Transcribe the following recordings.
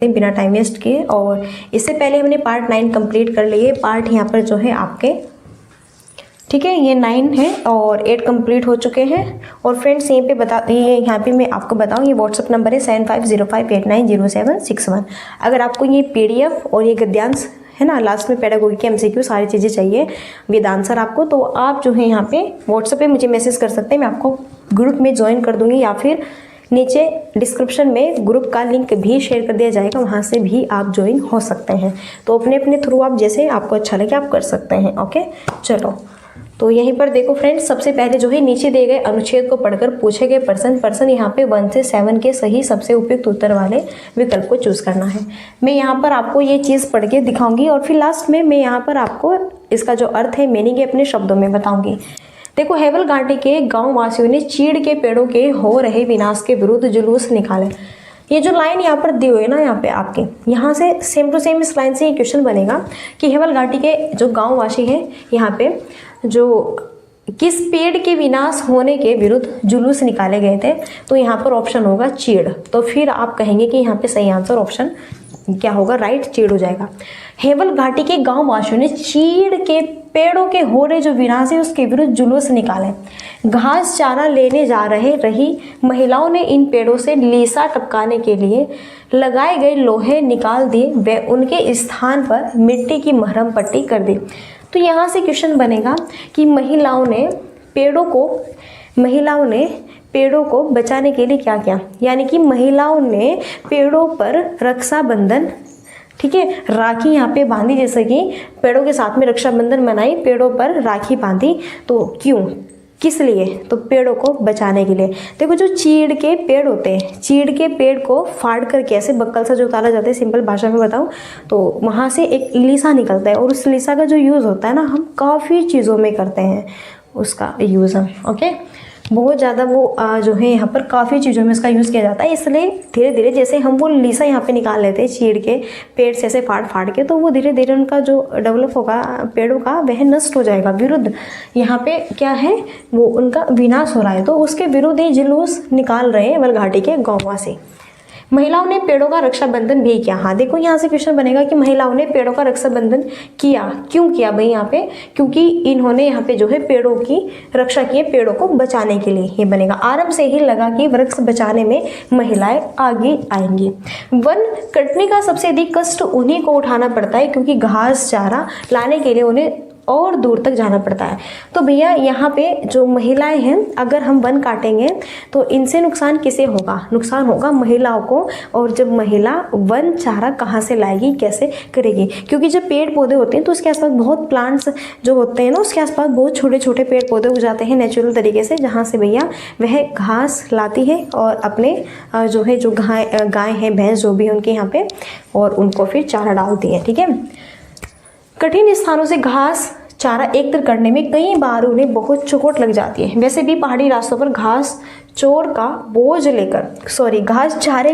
बिना time waste किए। और इससे पहले हमने पार्ट 9 कंप्लीट कर लिए। पार्ट यहाँ पर जो है आपके, ठीक है, ये 9 है और 8 कंप्लीट हो चुके हैं। और फ्रेंड्स यहीं पे यहाँ पे मैं आपको बताऊँ, ये व्हाट्सअप नंबर है 7505890761। अगर आपको ये PDF और ये गद्यांश है ना, लास्ट में पेडागोगी के MCQ सारी चीज़ें चाहिए विद आंसर आपको, तो आप जो है यहाँ पे व्हाट्सएप पे मुझे मैसेज कर सकते हैं। मैं आपको ग्रुप में ज्वाइन कर दूँगी या फिर नीचे डिस्क्रिप्शन में ग्रुप का लिंक भी शेयर कर दिया जाएगा, वहाँ से भी आप ज्वाइन हो सकते हैं। तो अपने अपने थ्रू आप जैसे आपको अच्छा लगे आप कर सकते हैं। ओके, चलो तो यहीं पर देखो फ्रेंड्स, सबसे पहले जो है नीचे दिए गए अनुच्छेद को पढ़कर पूछे गए प्रश्न यहाँ पे 1 से 7 के सही सबसे उपयुक्त उत्तर वाले विकल्प को चूज करना है। मैं यहाँ पर आपको ये चीज़ पढ़ के दिखाऊंगी और फिर लास्ट में मैं यहाँ पर आपको इसका जो अर्थ है, मीनिंग है, अपने शब्दों में बताऊंगी। देखो, हेवल घाटी के गांव वासियों ने चीड़ के पेड़ों के हो रहे विनाश के विरुद्ध जुलूस निकाले। ये जो लाइन यहाँ पर दी हुई है ना, यहाँ पे आपके यहाँ से सेम टू सेम इस लाइन से ये क्वेश्चन बनेगा कि हेवल घाटी के जो गांववासी हैं यहाँ पे जो किस पेड़ के विनाश होने के विरुद्ध जुलूस निकाले गए थे, तो यहाँ पर ऑप्शन होगा चीड़। तो फिर आप कहेंगे कि यहाँ पे सही आंसर ऑप्शन क्या होगा, राइट, चीड़ हो जाएगा। हेवल घाटी के गांव वासियों ने चीड़ के पेड़ों के हो रहे जो विनाश है उसके विरुद्ध जुलूस निकाले। घास चारा लेने जा रही महिलाओं ने इन पेड़ों से लीसा टपकाने के लिए लगाए गए लोहे निकाल दिए व उनके स्थान पर मिट्टी की मरहम पट्टी कर दी। तो यहाँ से क्वेश्चन बनेगा कि महिलाओं ने पेड़ों को बचाने के लिए क्या किया, यानी कि महिलाओं ने पेड़ों पर रक्षाबंधन, ठीक है, राखी यहाँ पे बांधी, जैसे कि पेड़ों के साथ में रक्षाबंधन मनाई, पेड़ों पर राखी बांधी। तो क्यों, किस लिए, तो पेड़ों को बचाने के लिए। देखो, जो चीड़ के पेड़ होते हैं, चीड़ के पेड़ को फाड़ कर कैसे बक्कल से जो उतारा जाता है, सिंपल भाषा में बताऊं तो वहाँ से एक लीसा निकलता है और उस लीसा का जो यूज़ होता है ना, हम काफ़ी चीज़ों में करते हैं उसका यूज़ हम, ओके, बहुत ज़्यादा वो जो है यहाँ पर काफ़ी चीज़ों में इसका यूज़ किया जाता है। इसलिए धीरे धीरे जैसे हम वो लीसा यहाँ पे निकाल लेते हैं चीड़ के पेड़ से ऐसे फाड़ के, तो वो धीरे धीरे उनका जो डेवलप होगा पेड़ों का वह नष्ट हो जाएगा। विरुद्ध यहाँ पे क्या है, वो उनका विनाश हो रहा है, तो उसके विरुद्ध ही जुलूस निकाल रहे हैं वलघाटी के गाँववासी। महिलाओं ने पेड़ों का रक्षाबंधन भी किया। हाँ देखो, यहाँ से क्वेश्चन बनेगा कि महिलाओं ने पेड़ों का रक्षाबंधन किया, क्यों किया भाई यहाँ पे, क्योंकि इन्होंने यहाँ पे जो है पेड़ों की रक्षा की है, पेड़ों को बचाने के लिए। ये बनेगा, आरंभ से ही लगा कि वृक्ष बचाने में महिलाएं आगे आएंगी। वन कटने का सबसे अधिक कष्ट उन्हीं को उठाना पड़ता है क्योंकि घास चारा लाने के लिए उन्हें और दूर तक जाना पड़ता है। तो भैया यहाँ पे जो महिलाएं हैं, अगर हम वन काटेंगे तो इनसे नुकसान किसे होगा, नुकसान होगा महिलाओं को। और जब महिला वन चारा कहाँ से लाएगी, कैसे करेगी, क्योंकि जब पेड़ पौधे होते हैं तो उसके आसपास बहुत प्लांट्स जो होते हैं ना, उसके आसपास बहुत छोटे छोटे पेड़ पौधे उग जाते हैं नेचुरल तरीके से, जहाँ से भैया वह घास लाती है और अपने जो है जो गाय है, भैंस जो भी है उनके यहाँ पे, और उनको फिर चारा डालती है। ठीक है, कठिन स्थानों से घास चारा एकत्र करने में कई बार उन्हें बहुत चोट लग जाती है। वैसे भी पहाड़ी रास्तों पर घास चारे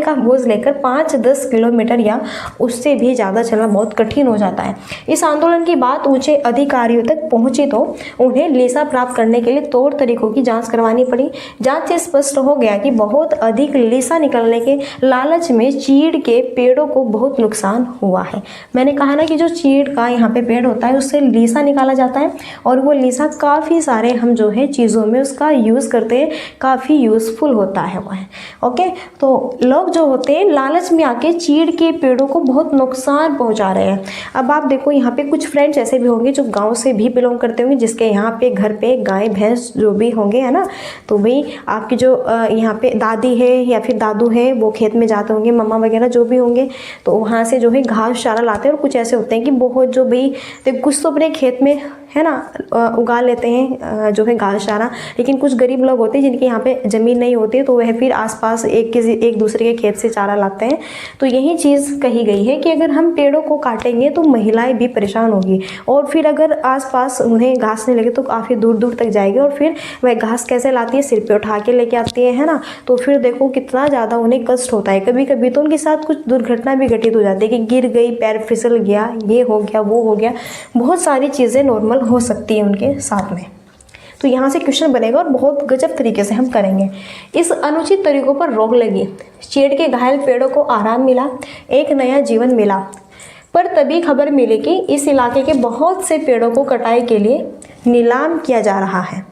का बोझ लेकर 5-10 किलोमीटर या उससे भी ज़्यादा चलना बहुत कठिन हो जाता है। इस आंदोलन की बात ऊंचे अधिकारियों तक पहुंची तो उन्हें लीसा प्राप्त करने के लिए तौर तरीकों की जांच करवानी पड़ी। जांच से स्पष्ट हो गया कि बहुत अधिक लीसा निकलने के लालच में चीड़ के पेड़ों को बहुत नुकसान हुआ है। मैंने कहा ना कि जो चीड़ का यहाँ पे पेड़ होता है उससे लीसा निकाला जाता है और वो लीसा काफ़ी सारे हम जो है चीज़ों में उसका यूज़ करते हैं, काफ़ी यूजफुल होता है वो है। ओके, तो लोग जो होते हैं लालच में आके चीड़ के पेड़ों को बहुत नुकसान पहुंचा रहे हैं। अब आप देखो, यहाँ पे कुछ फ्रेंड्स ऐसे भी होंगे जो गांव से भी बिलोंग करते होंगे, जिसके यहाँ पे घर पे गाय भैंस जो भी होंगे, है ना, तो भाई आपकी जो यहाँ पे दादी है या फिर दादू है वो खेत में जाते होंगे, मम्मा वगैरह जो भी होंगे, तो वहाँ से जो है घास चारा लाते हैं। और कुछ ऐसे होते हैं कि बहुत जो भाई कुछ तो अपने खेत में है ना उगा लेते हैं जो है घास चारा, लेकिन कुछ गरीब लोग होते हैं जिनके यहाँ पे ज़मीन नहीं होती है, तो वह फिर आसपास एक दूसरे के खेत से चारा लाते हैं। तो यही चीज़ कही गई है कि अगर हम पेड़ों को काटेंगे तो महिलाएं भी परेशान होगी, और फिर अगर आसपास उन्हें घास नहीं लगे तो काफ़ी दूर दूर तक जाएगी, और फिर वह घास कैसे लाती है, सिर पे उठा के लेके आती है ना, तो फिर देखो कितना ज़्यादा उन्हें कष्ट होता है। कभी कभी तो उनके साथ कुछ दुर्घटना भी घटित हो जाती है कि गिर गई, पैर फिसल गया, ये हो गया, वो हो गया, बहुत सारी चीज़ें नॉर्मल हो सकती है उनके साथ में। तो यहाँ से क्वेश्चन बनेगा और बहुत गजब तरीके से हम करेंगे। इस अनुचित तरीकों पर रोक लगी, चीड़ के घायल पेड़ों को आराम मिला, एक नया जीवन मिला। पर तभी खबर मिली कि इस इलाके के बहुत से पेड़ों को कटाई के लिए नीलाम किया जा रहा है।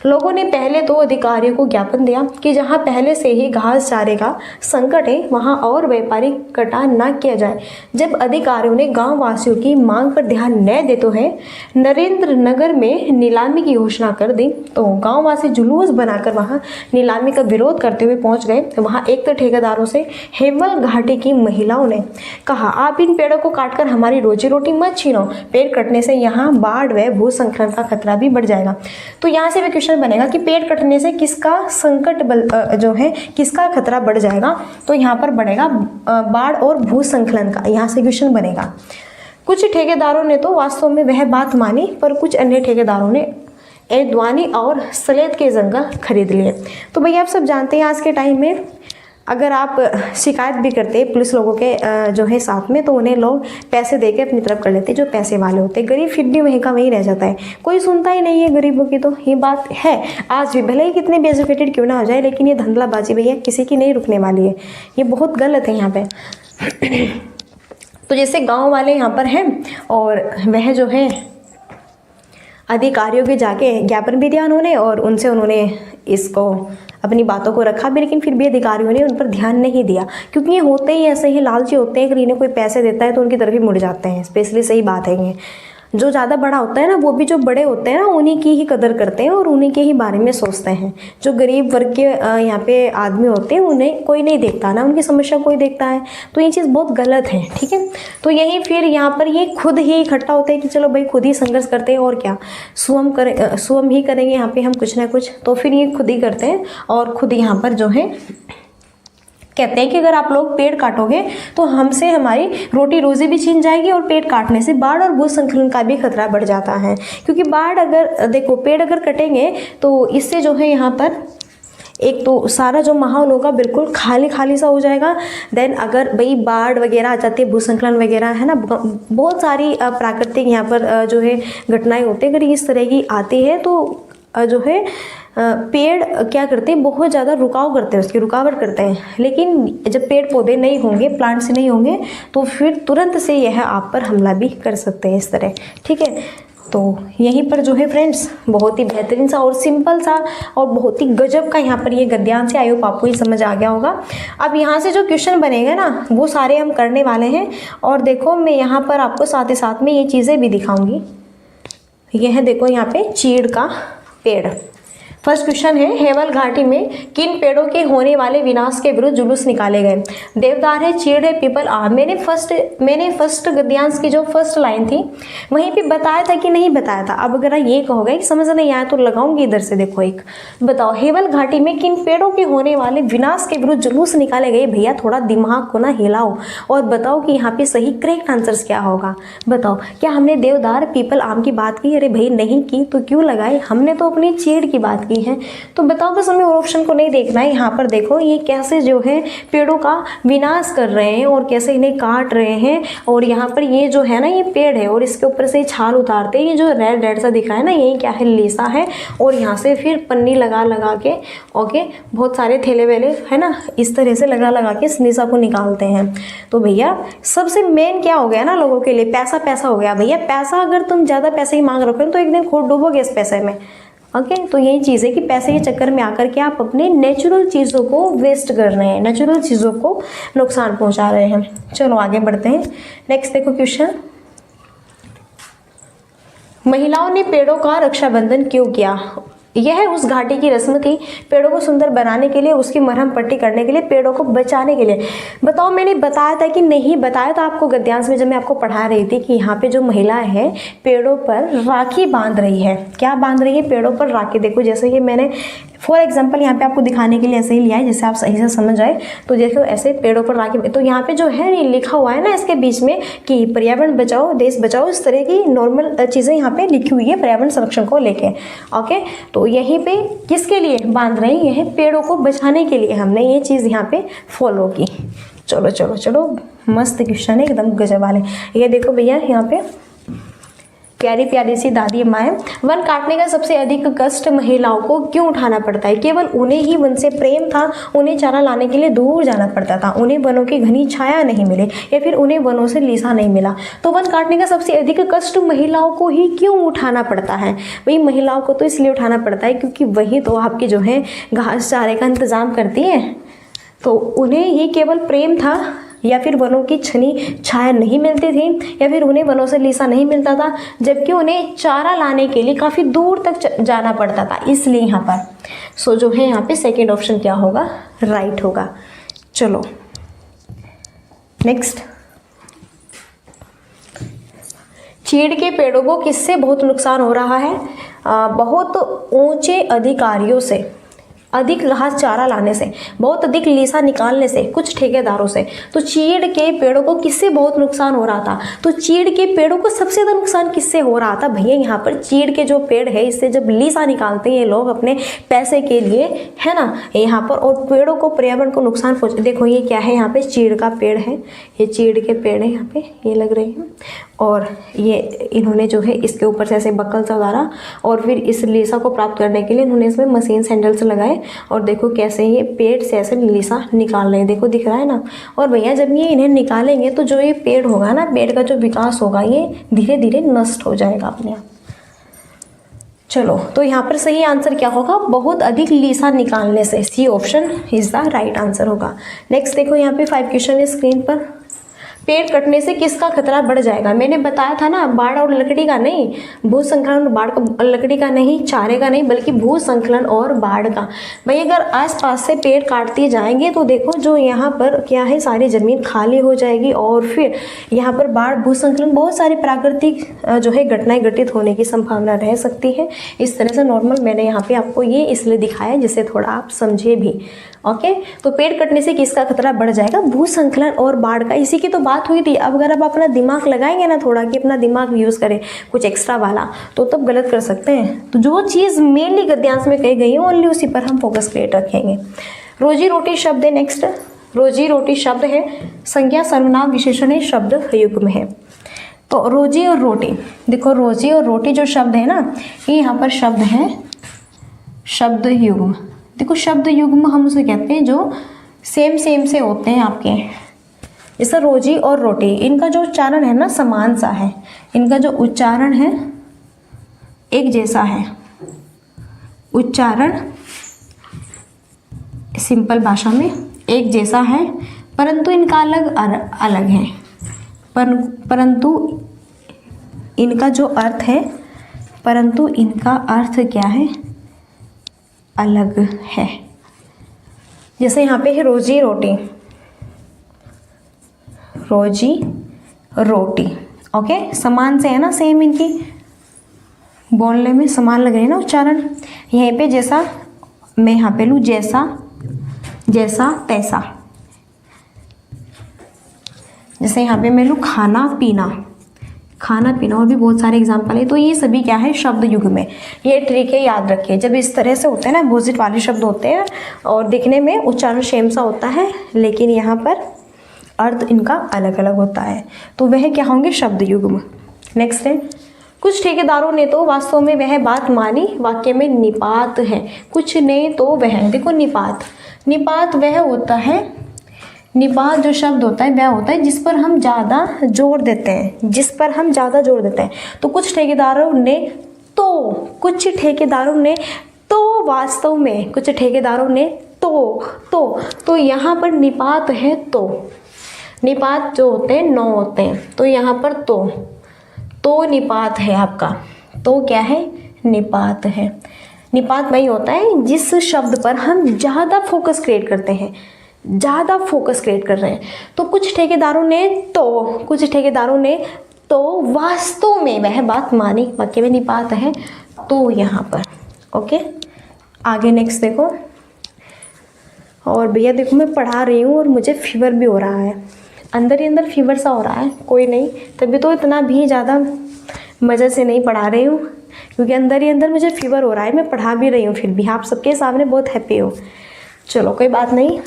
लोगों ने पहले तो अधिकारियों को ज्ञापन दिया कि जहां पहले से ही घास चारे का संकट है वहां और व्यापारिक कटान न किया जाए। जब अधिकारियों ने गांव वासियों की मांग पर ध्यान न देते हुए नरेंद्र नगर में नीलामी की घोषणा कर दी तो गांव वासी जुलूस बनाकर वहां नीलामी का विरोध करते हुए पहुंच गए। वहां एक तो ठेकेदारों से हेवल घाटी की महिलाओं ने कहा, आप इन पेड़ों को काटकर हमारी रोजी रोटी मत छीनो, पेड़ कटने से यहाँ बाढ़ व भूस्खलन का खतरा भी बढ़ जाएगा। तो यहाँ से भी क्वेश्चन बनेगा कि पेड़ कटने से किसका संकट जो है किसका खतरा बढ़ जाएगा। तो यहाँ पर बढ़ेगा बाढ़ और भूस्खलन का, यहाँ से क्वेश्चन बनेगा। कुछ ठेकेदारों ने तो वास्तव में वह बात मानी, पर कुछ अन्य ठेकेदारों ने एद्वानी और सलेत के जंगल खरीद लिए। तो भैया आप सब जानते हैं आज के टाइम में अगर आप शिकायत भी करते हैं पुलिस लोगों के जो है साथ में, तो उन्हें लोग पैसे देके अपनी तरफ कर लेते हैं, जो पैसे वाले होते हैं। गरीब फिर भी वहीं का वहीं रह जाता है, कोई सुनता ही नहीं है गरीबों की। तो ये बात है आज भी, भले ही कितने भी एजुकेटेड क्यों ना हो जाए, लेकिन ये धंधलाबाजी भैया किसी की नहीं रुकने वाली है, ये बहुत गलत है यहाँ पे। तो जैसे गाँव वाले यहाँ पर हैं और वह जो है अधिकारियों के जाके ज्ञापन भी दिया उन्होंने और उनसे उन्होंने इसको अपनी बातों को रखा भी, लेकिन फिर भी अधिकारियों ने उन पर ध्यान नहीं दिया, क्योंकि ये होते ही ऐसे ही लालची होते हैं। अगर इन्हें कोई पैसे देता है तो उनकी तरफ ही मुड़ जाते हैं। स्पेशली सही बात है, ये जो ज़्यादा बड़ा होता है ना, वो भी जो बड़े होते हैं ना उन्हीं की ही कदर करते हैं और उन्हीं के ही बारे में सोचते हैं। जो गरीब वर्ग के यहाँ पे आदमी होते हैं उन्हें कोई नहीं देखता ना, उनकी समस्या कोई देखता है। तो ये चीज़ बहुत गलत है, ठीक है। तो यही फिर यहाँ पर ये खुद ही इकट्ठा होते हैं कि चलो भाई खुद ही संघर्ष करते हैं और क्या, स्वयं ही करेंगे यहाँ पे हम कुछ ना कुछ। तो फिर ये खुद ही करते हैं और खुद यहाँ पर जो है कहते हैं कि अगर आप लोग पेड़ काटोगे तो हमसे हमारी रोटी रोजी भी छीन जाएगी और पेड़ काटने से बाढ़ और भूस्खलन का भी खतरा बढ़ जाता है। क्योंकि बाढ़ अगर देखो पेड़ अगर कटेंगे तो इससे जो है यहाँ पर एक तो सारा जो माहौल होगा बिल्कुल खाली खाली सा हो जाएगा। देन अगर भाई बाढ़ वगैरह आ जाती है, भूस्खलन वगैरह है ना, बहुत सारी प्राकृतिक यहाँ पर जो है घटनाएं होती है, अगर इस तरह की आती है तो जो है पेड़ क्या करते हैं, बहुत ज़्यादा रुकाव करते हैं, उसकी रुकावट करते हैं। लेकिन जब पेड़ पौधे नहीं होंगे, प्लांट्स नहीं होंगे, तो फिर तुरंत से यह आप पर हमला भी कर सकते हैं इस तरह, ठीक है। तो यहीं पर जो है फ्रेंड्स बहुत ही बेहतरीन सा और सिंपल सा और बहुत ही गजब का यहाँ पर ये गद्यांश है। आई होप आपको ये समझ आ गया होगा। अब यहाँ से जो क्वेश्चन बनेगा ना वो सारे हम करने वाले हैं। और देखो मैं यहाँ पर आपको साथ ही साथ में ये चीज़ें भी दिखाऊंगी। यह देखो यहाँ पे चीड़ का पेड़। फर्स्ट क्वेश्चन है, हेवल घाटी में किन पेड़ों के होने वाले विनाश के विरुद्ध जुलूस निकाले गए? देवदार है, चीड़ है, पीपल, आम। मैंने फर्स्ट गद्यांश की जो फर्स्ट लाइन थी वहीं पे बताया था कि नहीं बताया था? अब अगर ये कहोगे कि समझ नहीं आया तो लगाऊंगी इधर से। देखो एक बताओ, हेवल घाटी में किन पेड़ों के होने वाले विनाश के विरुद्ध जुलूस निकाले गए? भैया थोड़ा दिमाग को ना हिलाओ और बताओ कि यहाँ पे सही करेक्ट आंसर्स क्या होगा। बताओ, क्या हमने देवदार, पीपल, आम की बात की? अरे भाई नहीं की तो क्यों लगाए? हमने तो अपनी चीड़ की बात की है। तो बताओ, बस हमें और ऑप्शन को नहीं देखना है। यहाँ पर देखो ये कैसे जो है पेड़ों का विनाश कर रहे हैं और कैसे इन्हें काट रहे हैं। और यहाँ पर ये जो है ना ये पेड़ है और इसके ऊपर से छाल उतारते हैं। ये जो रेड रेड सा दिख रहा है ना यही क्या है, लेसा है। और यहाँ से फिर पन्नी लगा लगा के ओके बहुत सारे थैले वेले है ना इस तरह से लगा लगा के इस लेसा को निकालते हैं। तो भैया सबसे मेन क्या हो गया ना लोगों के लिए, पैसा पैसा हो गया। भैया पैसा, अगर तुम ज़्यादा पैसे ही मांग रखो तो एक दिन खुद डूबोगे इस पैसे में। ओके तो यही चीज़ है कि पैसे के चक्कर में आकर के आप अपने नेचुरल चीज़ों को वेस्ट कर रहे हैं, नेचुरल चीज़ों को नुकसान पहुंचा रहे हैं। चलो आगे बढ़ते हैं। नेक्स्ट देखो क्वेश्चन, महिलाओं ने पेड़ों का रक्षाबंधन क्यों किया? यह उस घाटी की रस्म थी, पेड़ों को सुंदर बनाने के लिए, उसकी मरहम पट्टी करने के लिए, पेड़ों को बचाने के लिए। बताओ मैंने बताया था कि नहीं बताया था आपको गद्यांश में जब मैं आपको पढ़ा रही थी कि यहाँ पे जो महिला है पेड़ों पर राखी बांध रही है। क्या बांध रही है? पेड़ों पर राखी। देखो जैसे कि मैंने फॉर एग्जाम्पल यहाँ पे आपको दिखाने के लिए ऐसे ही लिया है जिससे आप सही से समझ आए। तो देखो ऐसे पेड़ों पर राखी, तो यहाँ पे जो है ये लिखा हुआ है ना इसके बीच में कि पर्यावरण बचाओ देश बचाओ, इस तरह की नॉर्मल चीज़ें यहाँ पे लिखी हुई है पर्यावरण संरक्षण को लेके। ओके तो यहीं पे किसके लिए बांध रहे हैं? यह पेड़ों को बचाने के लिए हमने ये चीज़ यहाँ पे फॉलो की। चलो चलो चलो मस्त क्वेश्चन है एकदम गजब वाले। ये देखो भैया यहाँ पे प्यारी प्यारी सी दादी माएँ, वन काटने का सबसे अधिक कष्ट महिलाओं को क्यों उठाना पड़ता है? केवल उन्हें ही वन से प्रेम था, उन्हें चारा लाने के लिए दूर जाना पड़ता था, उन्हें वनों की घनी छाया नहीं मिली या फिर उन्हें वनों से लीसा नहीं मिला। तो वन काटने का सबसे अधिक कष्ट महिलाओं को ही क्यों उठाना पड़ता है? वही महिलाओं को तो इसलिए उठाना पड़ता है क्योंकि वही तो आपके जो है घास चारे का इंतजाम करती है। तो उन्हें ही केवल प्रेम था या फिर वनों की छनी छाया नहीं मिलती थी या फिर उन्हें वनों से लीसा नहीं मिलता था, जबकि उन्हें चारा लाने के लिए काफ़ी दूर तक जाना पड़ता था, इसलिए यहाँ पर सो जो है यहाँ पे सेकेंड ऑप्शन क्या होगा? राइट होगा। चलो नेक्स्ट, चीड़ के पेड़ों को किससे बहुत नुकसान हो रहा है? बहुत ऊंचे अधिकारियों से, अधिक घास चारा लाने से, बहुत अधिक लीसा निकालने से, कुछ ठेकेदारों से। तो चीड़ के पेड़ों को किससे बहुत नुकसान हो रहा था? तो चीड़ के पेड़ों को सबसे ज़्यादा नुकसान किससे हो रहा था? भैया यहाँ पर चीड़ के जो पेड़ है, इससे जब लीसा निकालते हैं ये लोग अपने पैसे के लिए, है ना, यहाँ पर, और पेड़ों को, पर्यावरण को नुकसान पहुँच। देखो ये क्या है, यहाँ पे चीड़ का पेड़ है, ये चीड़ के पेड़ है, यहाँ पे ये लग रहे हैं, और ये इन्होंने जो है इसके ऊपर से ऐसे बक्कल से उतारा और फिर इस लीसा को प्राप्त करने के लिए इन्होंने इसमें मशीन सैंडल्स लगाए और देखो कैसे ये पेड़ से ऐसे लीसा निकाल रहे हैं, देखो दिख रहा है ना। और भैया जब ये इन्हें निकालेंगे तो जो ये पेड़ होगा ना, पेड़ का जो विकास होगा ये धीरे धीरे नष्ट हो जाएगा अपने आप। चलो तो यहाँ पर सही आंसर क्या होगा? बहुत अधिक लीसा निकालने से। C option is the right answer होगा। नेक्स्ट देखो यहाँ पे 5 क्वेश्चन है स्क्रीन पर। पेड़ कटने से किसका खतरा बढ़ जाएगा? मैंने बताया था ना, बाढ़ और लकड़ी का नहीं, भूस्खलन, बाढ़ का, लकड़ी का नहीं, चारे का नहीं, बल्कि भूस्खलन और बाढ़ का। भाई अगर आसपास से पेड़ काटते जाएंगे तो देखो जो यहाँ पर क्या है, सारी ज़मीन खाली हो जाएगी और फिर यहाँ पर बाढ़, भूस्खलन, बहुत सारी प्राकृतिक जो है घटनाएं घटित होने की संभावना रह सकती है। इस तरह से नॉर्मल मैंने यहाँ पे आपको ये इसलिए दिखाया जिससे थोड़ा आप समझे भी। ओके, तो पेड़ कटने से किसका खतरा बढ़ जाएगा? भूस्खलन और बाढ़ का। इसी की तो बात हुई थी। अब अगर आप अपना दिमाग लगाएंगे ना थोड़ा, कि अपना दिमाग यूज़ करें कुछ एक्स्ट्रा वाला, तो तब गलत कर सकते हैं। तो जो चीज़ मेनली गद्यांश में कही गई है ओनली उसी पर हम फोकस क्रिएट रखेंगे। रोजी रोटी शब्द है नेक्स्ट। रोजी रोटी शब्द है संज्ञा, सर्वनाम, विशेषण है, शब्द युग्म है। तो रोजी और रोटी, देखो रोजी और रोटी जो शब्द है ना, ये यहाँ पर शब्द है शब्द युग्म। देखो शब्द युग्म हम उसे कहते हैं जो सेम से होते हैं आपके, जैसे रोजी और रोटी, इनका जो उच्चारण है ना समान सा है, इनका जो उच्चारण है एक जैसा है, उच्चारण सिंपल भाषा में एक जैसा है, परंतु इनका अलग है, परंतु इनका जो अर्थ है, परंतु इनका अर्थ क्या है? अलग है। जैसे यहाँ पे है रोजी रोटी, रोजी रोटी, ओके, समान से है ना, सेम इनकी बोलने में समान लग रही है ना उच्चारण। यहीं पे जैसा मैं यहाँ पे लूँ, जैसा जैसा तैसा, जैसे यहाँ पे मैं लूँ खाना पीना, खाना पीना, और भी बहुत सारे एग्जाम्पल है। तो ये सभी क्या है? शब्द युग में। ये ट्रिक है, याद रखिए। जब इस तरह से होते हैं ना, अपोजिट वाले शब्द होते हैं और दिखने में उच्चारण सेम सा होता है, लेकिन यहाँ पर अर्थ इनका अलग अलग होता है, तो वह क्या होंगे? शब्द युग्म। नेक्स्ट है, कुछ ठेकेदारों ने तो वास्तव में वह बात मानी, वाक्य में निपात है, कुछ ने तो वह। देखो निपात, निपात वह होता है, निपात जो शब्द होता है वह होता है जिस पर हम ज़्यादा जोर देते हैं, जिस पर हम ज़्यादा जोर देते हैं। तो कुछ ठेकेदारों ने तो, कुछ ठेकेदारों ने तो वास्तव में, कुछ ठेकेदारों ने तो यहाँ पर निपात है। तो निपात जो होते हैं 9 होते हैं, तो यहाँ पर तो निपात है आपका। तो क्या है? निपात है। निपात वही होता है जिस शब्द पर हम ज़्यादा फोकस क्रिएट करते हैं, ज़्यादा फोकस क्रिएट कर रहे हैं। तो कुछ ठेकेदारों ने तो वास्तव में वह बात मानी, वाक्य में निपात है तो यहाँ पर। ओके, आगे नेक्स्ट देखो। और भैया देखो मैं पढ़ा रही हूँ और मुझे फीवर भी हो रहा है, अंदर ही अंदर फीवर सा हो रहा है। कोई नहीं, तभी तो इतना भी ज़्यादा मज़े से नहीं पढ़ा रही हूँ, क्योंकि अंदर ही अंदर मुझे फीवर हो रहा है। मैं पढ़ा भी रही हूँ, फिर भी आप सबके सामने बहुत हैप्पी हो। चलो कोई बात नहीं।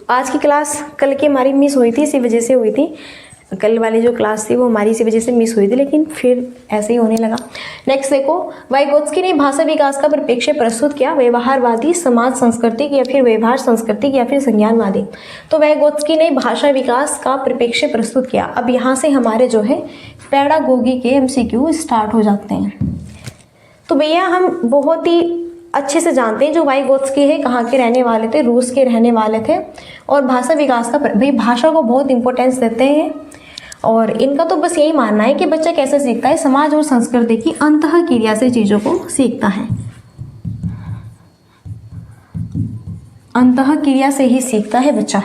आज की क्लास कल की हमारी मिस हुई थी, इसी वजह से हुई थी। कल वाली जो क्लास थी वो हमारी इसी वजह से मिस हुई थी, लेकिन फिर ऐसे ही होने लगा। नेक्स्ट देखो, वाइगोत्स्की ने भाषा विकास का परिप्रेक्ष्य प्रस्तुत किया, व्यवहारवादी, समाज सांस्कृतिक या फिर व्यवहार सांस्कृतिक या फिर संज्ञानवादी। तो वाइगोत्स्की ने भाषा विकास का परिप्रेक्ष्य प्रस्तुत किया। अब यहाँ से हमारे जो है पेडागोगी के MCQ स्टार्ट हो जाते हैं। तो भैया हम बहुत ही अच्छे से जानते हैं जो वाइगोत्स्की है कहाँ के रहने वाले थे, रूस के रहने वाले थे, और भाषा विकास का भाई भाषा को बहुत इंपॉर्टेंस देते हैं। और इनका तो बस यही मानना है कि बच्चा कैसे सीखता है, समाज और संस्कृति की अंतःक्रिया से चीज़ों को सीखता है, अंतःक्रिया से ही सीखता है बच्चा।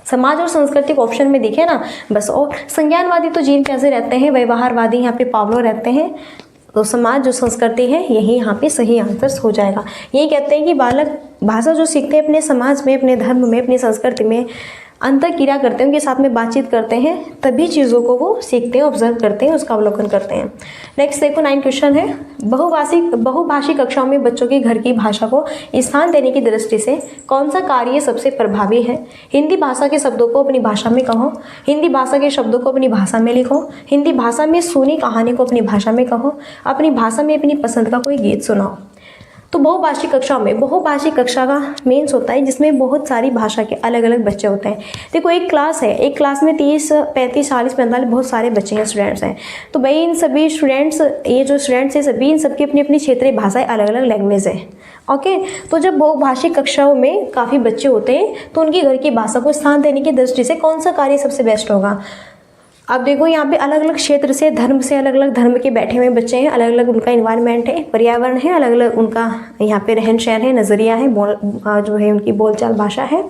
समाज और संस्कृति को ऑप्शन में दिखे ना बस। और संज्ञानवादी तो जीन कैसे रहते हैं, व्यवहारवादी यहाँ पे पावलो रहते हैं। तो समाज जो संस्कृति है यही यहाँ पे सही आंसर हो जाएगा। यही कहते हैं कि बालक भाषा जो सीखते हैं अपने समाज में, अपने धर्म में, अपनी संस्कृति में अंतःक्रिया करते हैं, उनके साथ में बातचीत करते हैं, तभी चीज़ों को वो सीखते हैं, ऑब्जर्व करते हैं, उसका अवलोकन करते हैं। नेक्स्ट देखो 9 क्वेश्चन है, बहुभाषी कक्षाओं में बच्चों की घर की भाषा को स्थान देने की दृष्टि से कौन सा कार्य सबसे प्रभावी है? हिंदी भाषा के शब्दों को अपनी भाषा में कहो, हिंदी भाषा के शब्दों को अपनी भाषा में लिखो, हिंदी भाषा में सुनी कहानी को अपनी भाषा में कहो, अपनी भाषा में अपनी पसंद का कोई गीत सुनाओ। तो बहुभाषी कक्षा में, बहुभाषी कक्षा का मीन्स होता है जिसमें बहुत सारी भाषा के अलग अलग बच्चे होते हैं। देखो एक क्लास है, एक क्लास में 30, 35, 40, 45 बहुत सारे बच्चे हैं, स्टूडेंट्स हैं। तो भाई इन सभी स्टूडेंट्स, ये जो स्टूडेंट्स हैं सभी, इन सबकी अपनी अपनी क्षेत्रीय भाषाएं, अलग अलग लैंग्वेज है। ओके, तो जब बहुभाषी कक्षाओं में काफ़ी बच्चे होते हैं तो उनकी घर की भाषा को स्थान देने की दृष्टि से कौन सा कार्य सबसे बेस्ट होगा? अब देखो यहाँ पे अलग अलग क्षेत्र से, धर्म से, अलग अलग धर्म के बैठे हुए बच्चे हैं, अलग अलग उनका इन्वायरमेंट है, पर्यावरण है, अलग अलग उनका यहाँ पे रहन सहन है, नज़रिया है, जो है उनकी बोलचाल भाषा है।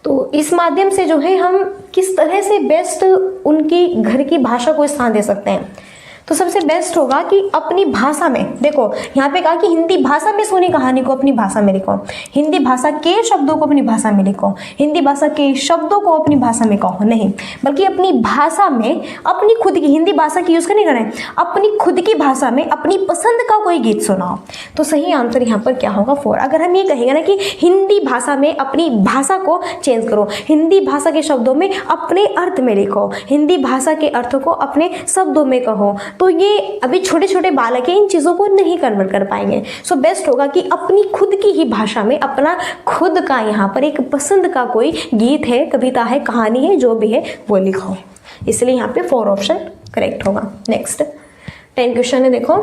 तो इस माध्यम से जो है हम किस तरह से बेस्ट उनकी घर की भाषा को स्थान दे सकते हैं। तो सबसे बेस्ट होगा कि अपनी भाषा में, देखो यहाँ पे कहा कि हिंदी भाषा में सुनी कहानी को अपनी भाषा में लिखो, हिंदी भाषा के शब्दों को अपनी भाषा में लिखो, हिंदी भाषा के शब्दों को अपनी भाषा में कहो नहीं, बल्कि अपनी भाषा में अपनी खुद की, हिंदी भाषा की यूज़ नहीं करें, अपनी खुद की भाषा में अपनी पसंद का कोई गीत सुनाओ। तो सही आंसर यहाँ पर क्या होगा? 4। अगर हम ये कहेंगे ना कि हिंदी भाषा में अपनी भाषा को चेंज करो, हिंदी भाषा के शब्दों में अपने अर्थ में लिखो, हिंदी भाषा के अर्थ को अपने शब्दों में कहो, तो ये अभी छोटे छोटे बालक हैं, इन चीज़ों को नहीं कन्वर्ट कर पाएंगे। सो बेस्ट होगा कि अपनी खुद की ही भाषा में अपना खुद का यहाँ पर एक पसंद का कोई गीत है, कविता है, कहानी है, जो भी है वो लिखो। इसलिए यहाँ पे 4 ऑप्शन करेक्ट होगा। नेक्स्ट 10 क्वेश्चन है, देखो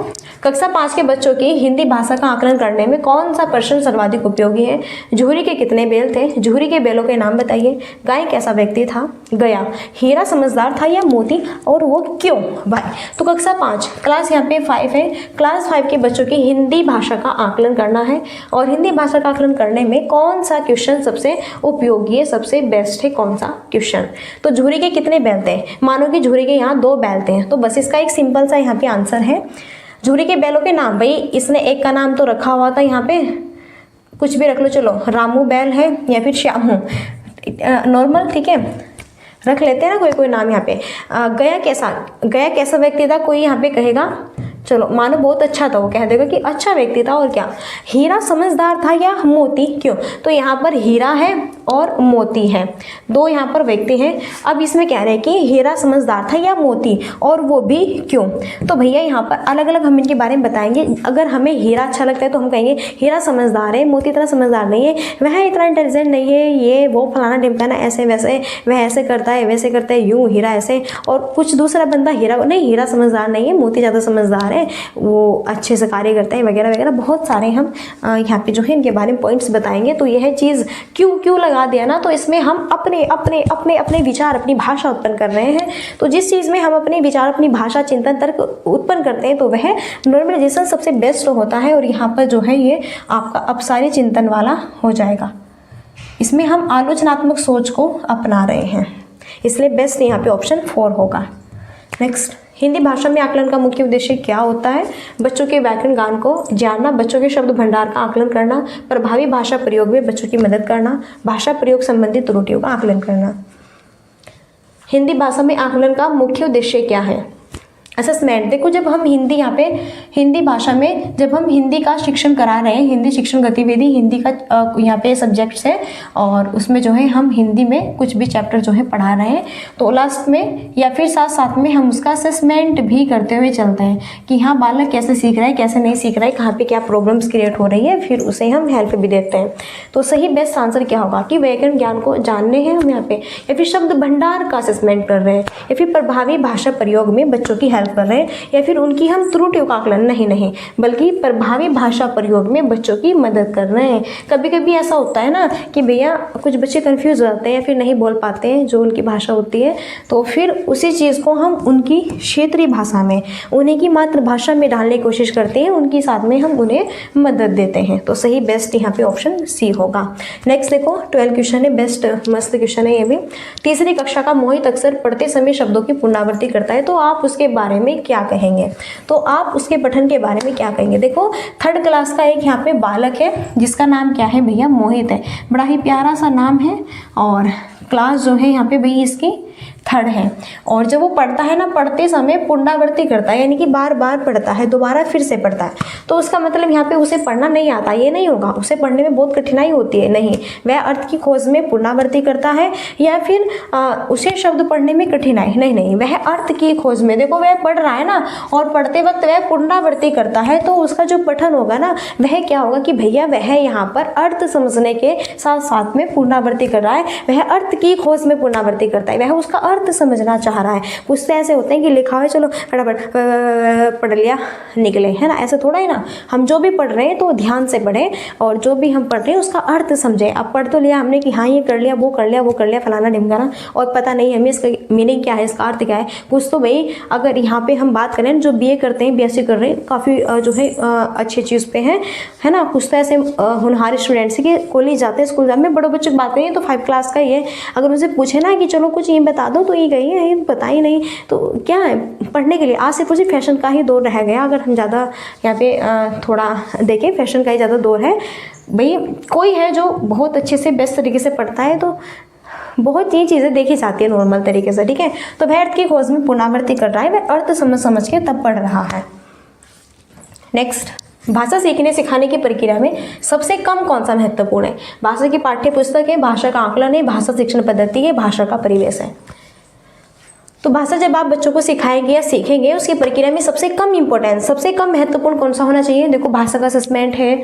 कक्षा 5 के बच्चों की हिंदी भाषा का आकलन करने में कौन सा प्रश्न सर्वाधिक उपयोगी है? झूरी के कितने बैल थे? झूरी के बैलों के नाम बताइए। गाय कैसा व्यक्ति था? गया। हीरा समझदार था या मोती, और वो क्यों? भाई तो कक्षा 5, क्लास यहाँ पे 5 है, क्लास 5 के बच्चों की हिंदी भाषा का आकलन करना है। और हिंदी भाषा का आकलन करने में कौन सा क्वेश्चन सबसे उपयोगी है, सबसे बेस्ट है, कौन सा क्वेश्चन? तो झूरी के कितने बैल थे? मानो कि झूरी के यहाँ 2 बैल थे, तो बस इसका एक सिंपल सा यहाँ पे आंसर है झूरी के बैलों के नाम। भाई इसने एक का नाम तो रखा हुआ था, यहाँ पे कुछ भी रख लो, चलो रामू बैल है या फिर श्यामू, नॉर्मल, ठीक है, रख लेते हैं ना कोई कोई नाम यहाँ पे। गया कैसा व्यक्ति था? कोई यहाँ पे कहेगा चलो मानो बहुत अच्छा था, वो कह देगा कि अच्छा व्यक्ति था। और क्या? हीरा समझदार था या मोती, क्यों? तो यहाँ पर हीरा है और मोती है, 2 यहाँ पर व्यक्ति हैं। अब इसमें कह रहे हैं कि हीरा समझदार था या मोती, और वो भी क्यों? तो भैया यहाँ पर अलग अलग हम इनके बारे में बताएंगे। अगर हमें हीरा अच्छा लगता है तो हम कहेंगे हीरा समझदार है, मोती इतना समझदार नहीं है, वह इतना इंटेलिजेंट नहीं है, ये वो फलाना ढिमकाना, ऐसे वैसे, वह ऐसे करता है, वैसे करता है, यूँ हीरा ऐसे। और कुछ दूसरा बंदा हीरा समझदार नहीं है, मोती ज़्यादा समझदार है, वो अच्छे से कार्य करते हैं, वगैरह वगैरह। बहुत सारे हम यहाँ पे जो है इनके बारे में पॉइंट्स बताएंगे। तो यह चीज़ क्यों लगा दिया ना, तो इसमें हम अपने विचार, अपनी भाषा उत्पन्न कर रहे हैं। तो जिस चीज़ में हम अपने विचार, अपनी भाषा, चिंतन, तर्क उत्पन्न करते हैं तो वह नॉर्मलाइजेशन सबसे बेस्ट होता है। और यहाँ पर जो है ये आपका अपसारी चिंतन वाला हो जाएगा। इसमें हम आलोचनात्मक सोच को अपना रहे हैं, इसलिए बेस्ट यहाँ पे ऑप्शन 4 होगा। नेक्स्ट, हिंदी भाषा में आकलन का मुख्य उद्देश्य क्या होता है? बच्चों के व्याकरण ज्ञान को जानना, बच्चों के शब्द भंडार का आकलन करना, प्रभावी भाषा प्रयोग में बच्चों की मदद करना, भाषा प्रयोग संबंधी त्रुटियों का आकलन करना। हिंदी भाषा में आकलन का मुख्य उद्देश्य क्या है? असेसमेंट, देखो जब हम हिंदी यहाँ पे हिंदी भाषा में जब हम हिंदी का शिक्षण करा रहे हैं, हिंदी शिक्षण गतिविधि हिंदी का यहाँ पे सब्जेक्ट्स है और उसमें जो है हम हिंदी में कुछ भी चैप्टर जो है पढ़ा रहे हैं, तो लास्ट में या फिर साथ साथ में हम उसका असेसमेंट भी करते हुए चलते हैं कि हाँ बालक कैसे सीख रहा है, कैसे नहीं सीख रहा है, कहाँ पे क्या प्रॉब्लम्स क्रिएट हो रही है, फिर उसे हम हेल्प भी देते हैं। तो सही बेस्ट आंसर क्या होगा कि व्याकरण ज्ञान को जानने हैं हम यहाँ पे, या फिर शब्द भंडार का असेसमेंट कर रहे हैं, या फिर प्रभावी भाषा प्रयोग में बच्चों की हेल्प कर रहे हैं, या फिर उनकी हम त्रुटियों का आकलन नहीं बल्कि प्रभावी भाषा प्रयोग में बच्चों की मदद कर रहे हैं। कभी कभी ऐसा होता है ना कि भैया कुछ बच्चे कंफ्यूज हो जाते हैं या फिर नहीं बोल पाते हैं जो उनकी भाषा होती है, तो फिर उसी चीज़ को हम उनकी क्षेत्रीय भाषा में, उन्हीं की मातृभाषा में डालने की कोशिश करते हैं, उनके साथ में हम उन्हें मदद देते हैं। तो सही बेस्ट यहाँ पे ऑप्शन सी होगा। नेक्स्ट देखो 12 क्वेश्चन है, बेस्ट मस्त क्वेश्चन है ये भी। तीसरी कक्षा का मोहित अक्सर पढ़ते समय शब्दों की पुनरावृत्ति करता है, तो आप उसके बारे में क्या कहेंगे? तो आप उसके पठन के बारे में क्या कहेंगे? देखो 3rd क्लास का एक यहाँ पे बालक है जिसका नाम क्या है भैया? मोहित है। बड़ा ही प्यारा सा नाम है और क्लास जो है यहाँ पे भैया इसकी 3rd है। और जब वो पढ़ता है ना, पढ़ते समय पुनरावृत्ति करता है, यानी कि बार बार पढ़ता है, दोबारा फिर से पढ़ता है, तो उसका मतलब यहाँ पे उसे पढ़ना नहीं आता, ये नहीं होगा, उसे पढ़ने में बहुत कठिनाई होती है, नहीं, वह अर्थ की खोज में पुनरावृत्ति करता है या फिर उसे शब्द पढ़ने में कठिनाई, नहीं, वह अर्थ की खोज में, देखो वह पढ़ रहा है ना और पढ़ते वक्त वह पुनरावृत्ति करता है, तो उसका जो पठन होगा ना वह क्या होगा कि भैया वह यहाँ पर अर्थ समझने के साथ साथ में पुनरावृत्ति कर रहा है, वह अर्थ की खोज में पुनरावृत्ति करता है, वह उसका अर्थ समझना चाह रहा है। कुछ तो ऐसे होते हैं कि लिखा है चलो फटाफट पढ़ लिया निकले, है ना, ऐसे थोड़ा है ना। हम जो भी पढ़ रहे हैं तो ध्यान से पढ़ें और जो भी हम पढ़ रहे हैं उसका अर्थ समझें। अब पढ़ तो लिया हमने कि हाँ ये कर लिया, वो कर लिया, वो कर लिया, फलाना ढिमकाना, और पता नहीं हमें इसका मीनिंग क्या है, इसका अर्थ क्या है कुछ। तो भाई अगर यहाँ पे हम बात करें जो BA करते हैं, BSc कर रहे हैं, काफ़ी जो है अच्छी चीज़ पे है ना। कुछ तो ऐसे होनहार स्टूडेंट्स के कॉलेज जाते हैं, स्कूल जाते हैं, बड़े बच्चों की बात करें तो 5 क्लास का ही है, अगर उनसे पूछे ना कि चलो कुछ ये बता दो तो ये गई है, पता ही नहीं, तो क्या है पढ़ने के लिए। आज से कुछ फैशन का ही दौर रह गया, अगर हम ज़्यादा यहाँ पे थोड़ा देखें, फैशन का ही ज़्यादा दौर है भाई। कोई है जो बहुत अच्छे से बेस्ट तरीके से पढ़ता है तो बहुत ये चीज़ें देखी जाती है नॉर्मल तरीके से, ठीक है। तो वह अर्थ की खोज में पुनरावृत्ति कर रहा है, वह अर्थ समझ के तब पढ़ रहा है। नेक्स्ट, भाषा सीखने सिखाने की प्रक्रिया में सबसे कम कौन सा महत्वपूर्ण है? भाषा की पाठ्य पुस्तक है, भाषा का आकलन है, भाषा शिक्षण पद्धति है, भाषा का परिवेश है। तो भाषा जब आप बच्चों को सिखाएंगे या सीखेंगे उसकी प्रक्रिया में सबसे कम इंपॉर्टेंस, सबसे कम महत्वपूर्ण कौन सा होना चाहिए? देखो भाषा का असेसमेंट है,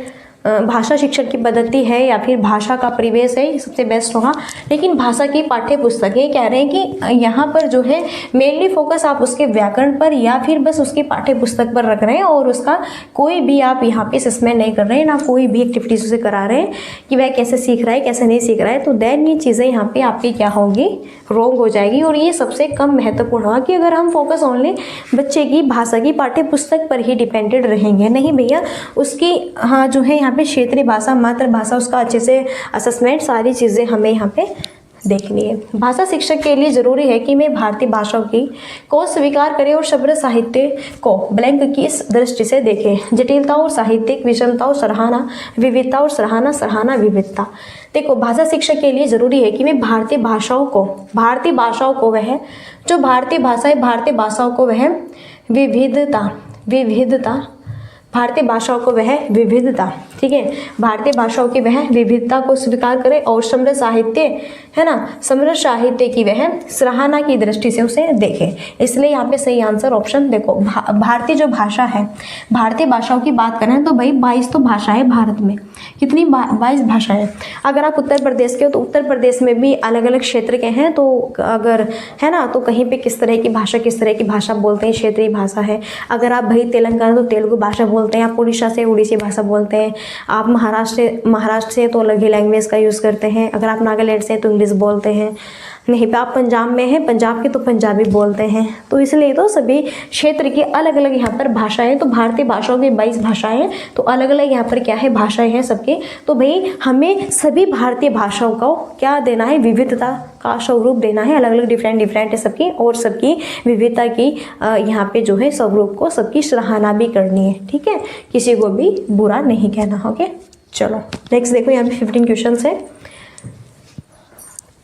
भाषा शिक्षण की पद्धति है, या फिर भाषा का परिवेश है, ये सबसे बेस्ट होगा। लेकिन भाषा की पाठ्य पुस्तक ये कह रहे हैं कि यहाँ पर जो है मेनली फोकस आप उसके व्याकरण पर या फिर बस उसकी पाठ्य पुस्तक पर रख रहे हैं और उसका कोई भी आप यहाँ पे असेसमेंट नहीं कर रहे हैं, ना कोई भी एक्टिविटीज उसे करा रहे हैं कि वह कैसे सीख रहा है कैसे नहीं सीख रहा है। तो देन ये चीज़ें यहाँ पे आपकी क्या होगी, रॉन्ग हो जाएगी। और ये सबसे कम महत्वपूर्ण होगा कि अगर हम फोकस ओनली बच्चे की भाषा की पाठ्य पुस्तक पर ही डिपेंडेड रहेंगे, नहीं भैया उसकी हाँ जो है यहाँ पे क्षेत्रीय भाषा, मातृभाषा, उसका अच्छे से असेसमेंट, सारी चीज़ें हमें यहाँ पे देखनी है। भाषा शिक्षक के लिए जरूरी है कि मैं भारतीय भाषाओं की को स्वीकार करें और शब्द साहित्य को ब्लैंक की इस दृष्टि से देखें, जटिलता और साहित्यिक विषमता और सराहना, विविधता और सराहना विविधता। देखो भाषा शिक्षक के लिए जरूरी है कि मैं भारतीय भाषाओं को वह जो भारतीय भाषा है, भारतीय भाषाओं को वह विविधता भारतीय भाषाओं को वह विविधता, ठीक है, भारतीय भाषाओं की वह विविधता को स्वीकार करे और समृद्ध साहित्य है ना, समृद्ध साहित्य की वह सराहना की दृष्टि से उसे देखे। इसलिए यहाँ पे सही आंसर ऑप्शन देखो भारतीय जो भाषा है, भारतीय भाषाओं की बात करें तो भाई 22 तो भाषा है भारत में, कितनी 22 भाषा है। अगर आप उत्तर प्रदेश के हो तो उत्तर प्रदेश में भी अलग अलग क्षेत्र के हैं, तो अगर है ना तो कहीं पे किस तरह की भाषा बोलते हैं, क्षेत्रीय भाषा है। अगर आप भाई तेलंगाना तो तेलुगु भाषा बोलते हैं, आप उड़ीसा से उड़ीसी भाषा बोलते हैं, आप महाराष्ट्र से तो अलग ही लैंग्वेज का यूज़ करते हैं, अगर आप नागालैंड से तो इंग्लिश बोलते हैं, नहीं पे आप पंजाब में हैं पंजाब के तो पंजाबी बोलते हैं। तो इसलिए तो सभी क्षेत्र की अलग अलग यहाँ पर भाषाएं, तो भारतीय भाषाओं की 22 भाषाएं, तो अलग अलग यहाँ पर क्या है भाषाएं हैं सबके। तो भाई हमें सभी भारतीय भाषाओं को क्या देना है, विविधता का स्वरूप देना है, अलग अलग डिफरेंट है सबकी, और सबकी विविधता की यहाँ पे जो है स्वरूप को सबकी सराहना भी करनी है, ठीक है, किसी को भी बुरा नहीं कहना। ओके चलो नेक्स्ट देखो, यहाँ पे 15 क्वेश्चन है।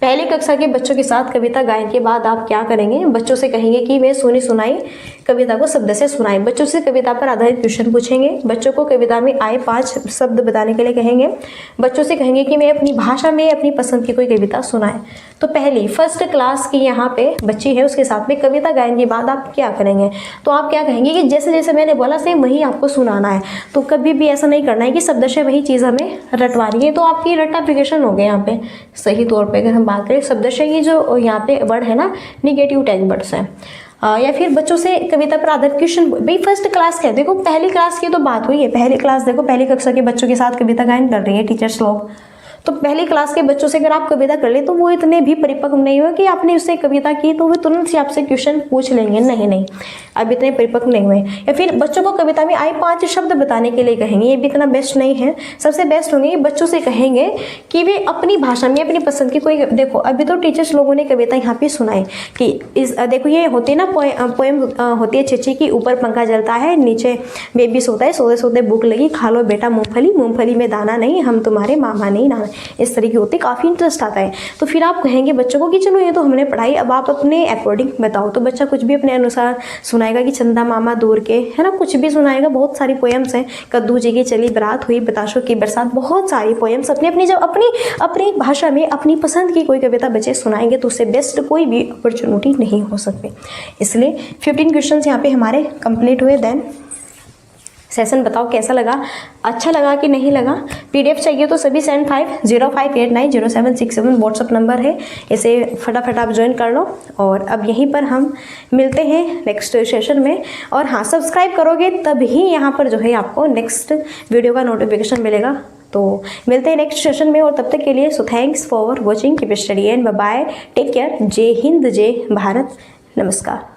पहली कक्षा के बच्चों के साथ कविता गायन के बाद आप क्या करेंगे, बच्चों से कहेंगे कि वे सुनी सुनाई कविता को शब्द से सुनाएं। बच्चों से कविता पर आधारित क्वेश्चन पूछेंगे। बच्चों को कविता में आए 5 शब्द बताने के लिए कहेंगे। बच्चों से कहेंगे कि वे अपनी भाषा में अपनी पसंद की कोई कविता सुनाएं। तो पहली फर्स्ट क्लास की यहाँ पे बच्ची है, उसके साथ में कविता गायन के बाद आप क्या करेंगे, तो आप क्या कहेंगे कि जैसे जैसे मैंने बोला सेम वही आपको सुनाना है। तो कभी भी ऐसा नहीं करना है कि शब्दशः वही चीज़ हमें रटवानी है। तो आपकी रटाफिकेशन हो गया यहाँ पे। सही तौर पे अगर हम बात करें शब्दशः, ये जो यहाँ पे वर्ड है ना निगेटिव टैग वर्ड्स हैं। या फिर बच्चों से कविता पर आधारित क्वेश्चन, भाई फर्स्ट क्लास क्या है, देखो पहली क्लास की तो बात हुई है। पहली क्लास देखो पहली कक्षा के बच्चों के साथ कविता गायन कर रही है टीचर्स लोग। तो पहली क्लास के बच्चों से अगर आप कविता कर ले तो वो इतने भी परिपक्व नहीं हुए कि आपने उससे कविता की तो वो तुरंत से आपसे क्वेश्चन पूछ लेंगे, नहीं अब इतने परिपक्व नहीं हुए। या फिर बच्चों को कविता में आए 5 शब्द बताने के लिए कहेंगे, ये भी इतना बेस्ट नहीं है। सबसे बेस्ट होंगे बच्चों से कहेंगे कि वे अपनी भाषा में अपनी पसंद की कोई, देखो अभी तो टीचर्स लोगों ने कविता यहाँ पे सुनाई कि इस देखो ये होती है ना पोएम होती है चिट्ठी की, ऊपर पंखा जलता है नीचे बेबी सोता है, सोते सोते भूख लगी खा लो बेटा मूंगफली, मूंगफली में दाना नहीं हम तुम्हारे मामा नहीं नाना, इस तरीके होती, काफ़ी इंटरेस्ट आता है। तो फिर आप कहेंगे बच्चों को कि चलो ये तो हमने पढ़ाई, अब आप अपने अकॉर्डिंग बताओ। तो बच्चा कुछ भी अपने अनुसार सुनाएगा कि चंदा मामा दूर के, है ना, कुछ भी सुनाएगा। बहुत सारी पोएम्स हैं, कद्दू जी की चली बरात हुई, बताशों की बरसात, बहुत सारी पोएम्स अपनी अपनी जब अपनी भाषा में अपनी पसंद की कोई कविता बच्चे सुनाएंगे तो उससे बेस्ट कोई भी अपॉर्चुनिटी नहीं हो सकती। इसलिए 15 क्वेश्चन यहाँ पे हमारे कंप्लीट हुए। देन सेशन बताओ कैसा लगा, अच्छा लगा कि नहीं लगा। PDF चाहिए तो सभी 7505890767 व्हाट्सअप नंबर है, इसे फटाफट आप ज्वाइन कर लो। और अब यहीं पर हम मिलते हैं नेक्स्ट सेशन में। और हाँ, सब्सक्राइब करोगे तभी यहाँ पर जो है आपको नेक्स्ट वीडियो का नोटिफिकेशन मिलेगा। तो मिलते हैं नेक्स्ट सेशन में, और तब तक के लिए so thanks for watching, keep study and bye bye, take care. जय हिंद, जय भारत, नमस्कार।